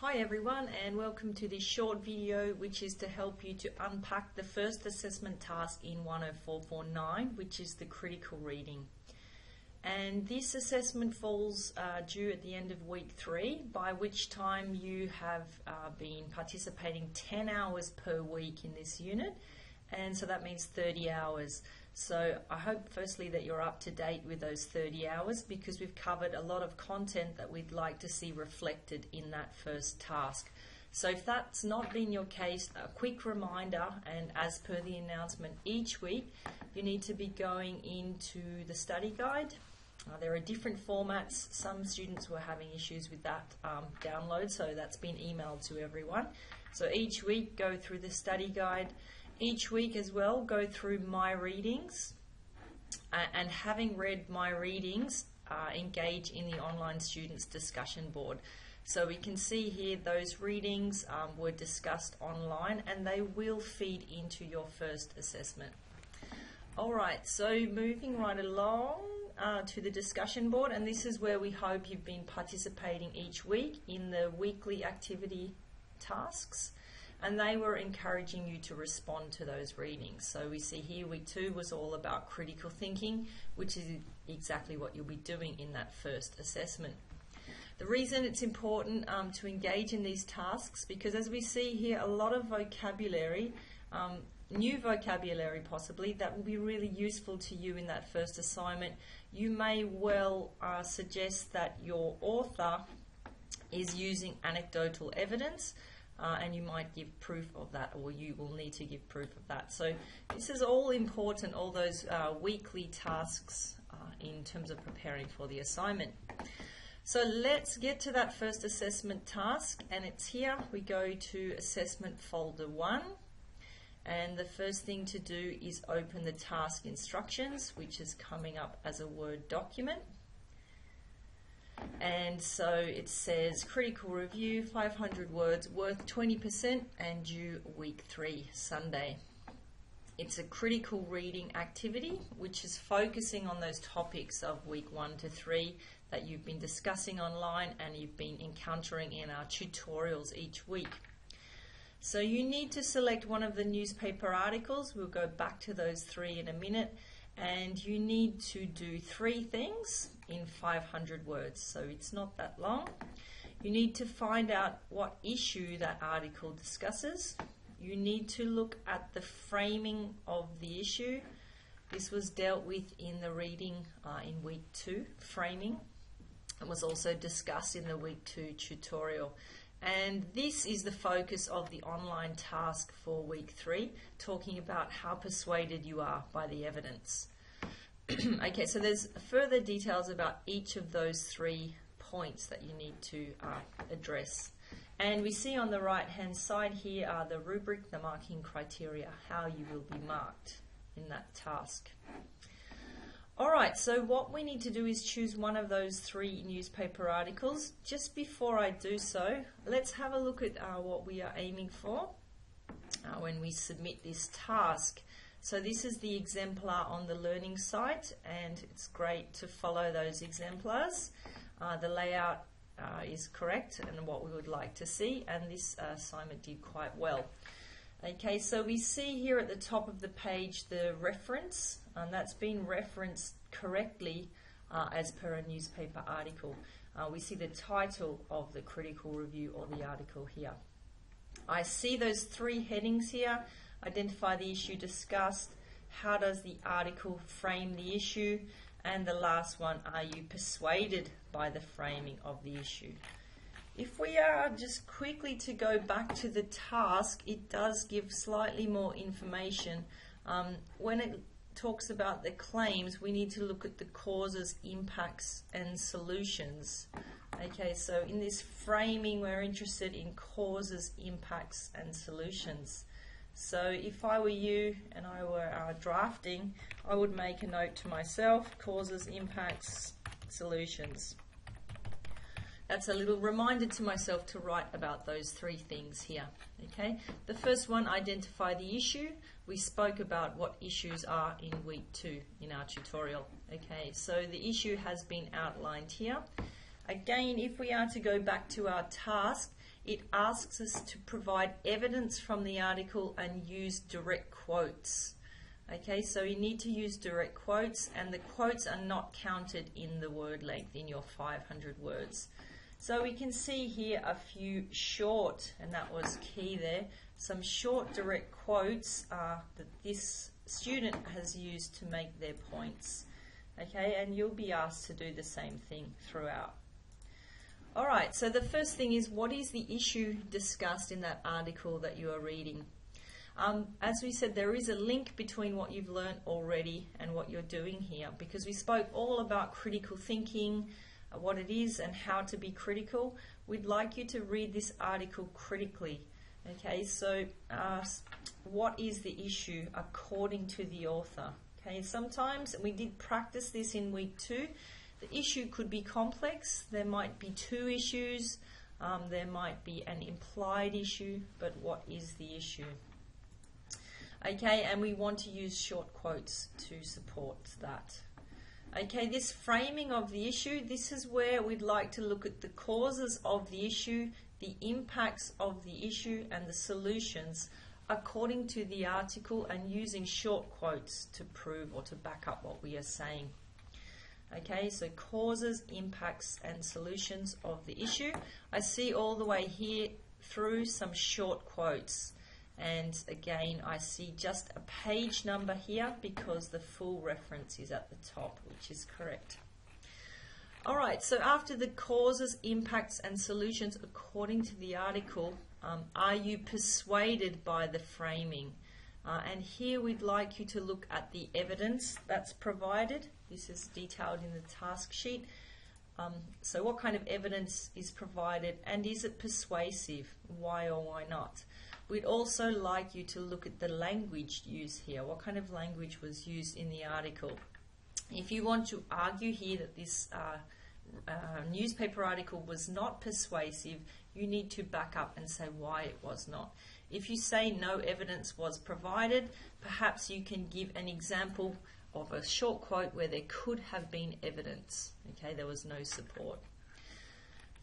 Hi everyone, and welcome to this short video which is to help you to unpack the first assessment task in 10449, which is the critical reading. And this assessment falls due at the end of week 3, by which time you have been participating 10 hours per week in this unit, and so that means 30 hours. So I hope firstly that you're up to date with those 30 hours, because we've covered a lot of content that we'd like to see reflected in that first task. So if that's not been your case, a quick reminder, and as per the announcement each week, you need to be going into the study guide. There are different formats. Some students were having issues with that download, so that's been emailed to everyone. So each week go through the study guide. Each week as well, go through my readings, and having read my readings, engage in the online students discussion board. So we can see here those readings were discussed online, and they will feed into your first assessment. Alright, so moving right along to the discussion board, and this is where we hope you've been participating each week in the weekly activity tasks. And they were encouraging you to respond to those readings. So we see here week 2 was all about critical thinking, which is exactly what you'll be doing in that first assessment. The reason it's important to engage in these tasks, because as we see here, a lot of vocabulary, new vocabulary possibly, that will be really useful to you in that first assignment. You may well suggest that your author is using anecdotal evidence, and you might give proof of that, or you will need to give proof of that. So this is all important, all those weekly tasks in terms of preparing for the assignment. So let's get to that first assessment task, and it's here. We go to assessment folder 1, and the first thing to do is open the task instructions, which is coming up as a Word document. And so it says critical review, 500 words, worth 20%, and due week 3, Sunday. It's a critical reading activity which is focusing on those topics of week 1 to 3 that you've been discussing online and you've been encountering in our tutorials each week. So you need to select one of the newspaper articles. We'll go back to those 3 in a minute. And you need to do 3 things in 500 words, so it's not that long. You need to find out what issue that article discusses. You need to look at the framing of the issue. This was dealt with in the reading in week 2, framing, and was also discussed in the week 2 tutorial. And this is the focus of the online task for week 3, talking about how persuaded you are by the evidence. Okay, so there's further details about each of those 3 points that you need to address. And we see on the right hand side here are the rubric, the marking criteria, how you will be marked in that task. Alright, so what we need to do is choose one of those 3 newspaper articles. Just before I do so, let's have a look at what we are aiming for when we submit this task. So this is the exemplar on the learning site, and it's great to follow those exemplars. The layout is correct and what we would like to see, and this assignment did quite well. Okay, so we see here at the top of the page the reference, and that's been referenced correctly as per a newspaper article. We see the title of the critical review or the article here. I see those 3 headings here. Identify the issue discussed, how does the article frame the issue, and the last one, are you persuaded by the framing of the issue? If we are just quickly to go back to the task, it does give slightly more information. When it talks about the claims, we need to look at the causes, impacts, and solutions. Okay, so in this framing, we're interested in causes, impacts, and solutions. So if I were you and I were drafting, I would make a note to myself, causes, impacts, solutions. That's a little reminder to myself to write about those 3 things here. Okay, the first one, identify the issue. We spoke about what issues are in week 2 in our tutorial. Okay, so the issue has been outlined here. Again, if we are to go back to our task, it asks us to provide evidence from the article and use direct quotes. Okay, so you need to use direct quotes, and the quotes are not counted in the word length in your 500 words. So we can see here a few short, and that was key there, some short direct quotes that this student has used to make their points. Okay, and you'll be asked to do the same thing throughout. Alright, so the first thing is, what is the issue discussed in that article that you are reading? As we said, there is a link between what you've learned already and what you're doing here, because we spoke all about critical thinking, what it is and how to be critical. We'd like you to read this article critically. Okay, so what is the issue according to the author? Okay, sometimes, we did practice this in week 2, the issue could be complex. There might be 2 issues, there might be an implied issue, but what is the issue? Okay, and we want to use short quotes to support that. Okay, this framing of the issue, this is where we'd like to look at the causes of the issue, the impacts of the issue, and the solutions according to the article, and using short quotes to prove or to back up what we are saying. Okay, so causes, impacts, and solutions of the issue. I see all the way here through some short quotes. And again, I see just a page number here because the full reference is at the top, which is correct. Alright, so after the causes, impacts, and solutions according to the article, are you persuaded by the framing? And here we'd like you to look at the evidence that's provided. This is detailed in the task sheet. So what kind of evidence is provided, and is it persuasive? Why or why not? We'd also like you to look at the language used here. What kind of language was used in the article? If you want to argue here that this newspaper article was not persuasive, you need to back up and say why it was not. If you say no evidence was provided, perhaps you can give an example of a short quote where there could have been evidence. Okay, there was no support.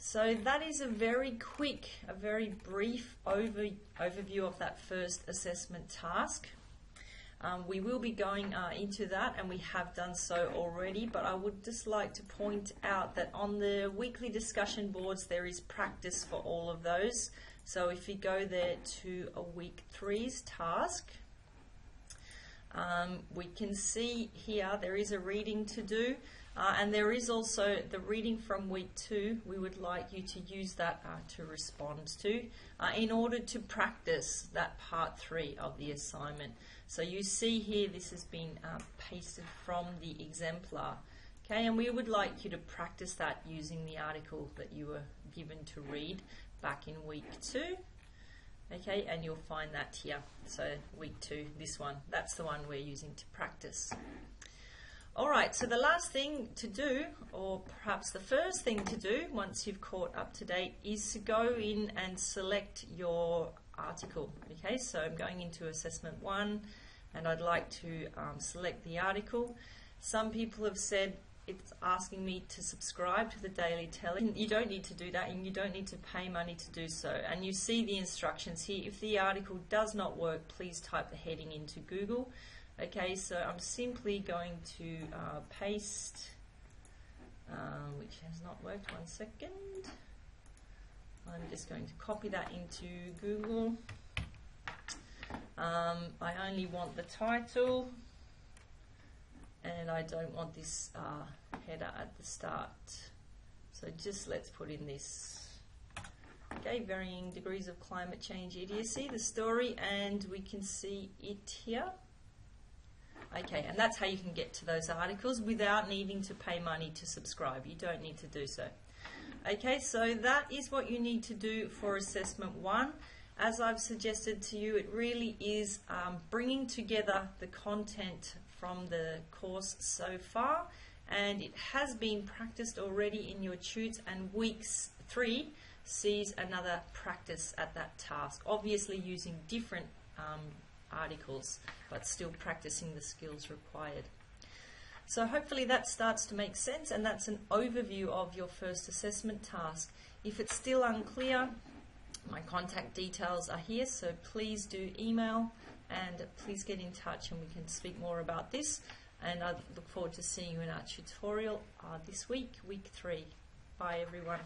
So that is a very quick, a very brief overview of that first assessment task. We will be going into that, and we have done so already, but I would just like to point out that on the weekly discussion boards there is practice for all of those. So if you go there to a week 3's task, we can see here there is a reading to do. And there is also the reading from week 2. We would like you to use that to respond to in order to practice that part 3 of the assignment. So you see here this has been pasted from the exemplar. Okay, and we would like you to practice that using the article that you were given to read back in week 2. Okay, and you'll find that here. So week 2, this one, that's the one we're using to practice. Alright, so the last thing to do, or perhaps the first thing to do once you've caught up to date, is to go in and select your article. Okay, so I'm going into assessment 1 and I'd like to select the article. Some people have said it's asking me to subscribe to the Daily Telly. You don't need to do that, and you don't need to pay money to do so. And you see the instructions here. If the article does not work, please type the heading into Google. Okay, so I'm simply going to paste, which has not worked, 1 second. I'm just going to copy that into Google. I only want the title, and I don't want this header at the start. So just let's put in this. Okay, varying degrees of climate change idiocy, the story, and we can see it here. Okay, and that's how you can get to those articles without needing to pay money to subscribe. You don't need to do so. Okay, so that is what you need to do for assessment 1. As I've suggested to you, it really is bringing together the content from the course so far, and it has been practiced already in your tutes, and week 3 sees another practice at that task, obviously using different articles, but still practicing the skills required. So hopefully that starts to make sense, and that's an overview of your first assessment task. If it's still unclear, My contact details are here, so please do email and please get in touch and we can speak more about this. And I look forward to seeing you in our tutorial this week, week 3. Bye everyone.